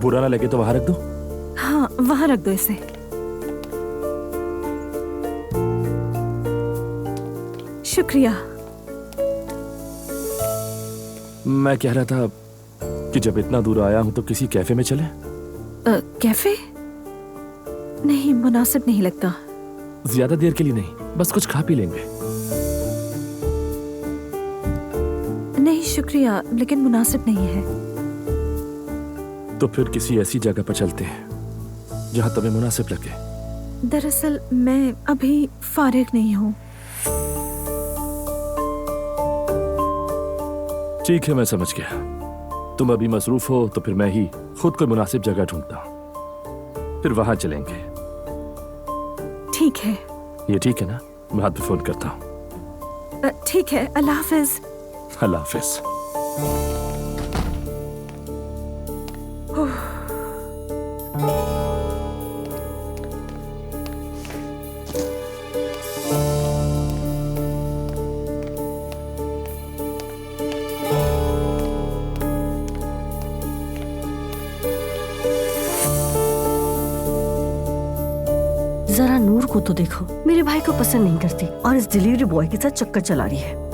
बुरा ना लगे तो वहां रख दो। हाँ, वहां रख दो इसे। शुक्रिया। मैं कह रहा था कि जब इतना दूर आया हूं तो किसी कैफे में चले। कैफे? नहीं, मुनासिब नहीं लगता। ज्यादा देर के लिए नहीं, बस कुछ खा पी लेंगे। नहीं शुक्रिया, लेकिन मुनासिब नहीं है। तो फिर किसी ऐसी जगह पर चलते हैं जहां तुम्हें मुनासिब लगे। दरअसल मैं अभी फारिग नहीं हूँ। ठीक है, मैं समझ गया। तुम अभी मसरूफ हो तो फिर मैं ही खुद को मुनासिब जगह ढूंढता हूँ, फिर वहां चलेंगे। ठीक है। ये ठीक है ना? मैं बाद में फोन करता हूँ। ठीक है, अल्लाह हाफिज। अल्लाह हाफिज। जरा नूर को तो देखो, मेरे भाई को पसंद नहीं करती और इस डिलीवरी बॉय के साथ चक्कर चला रही है।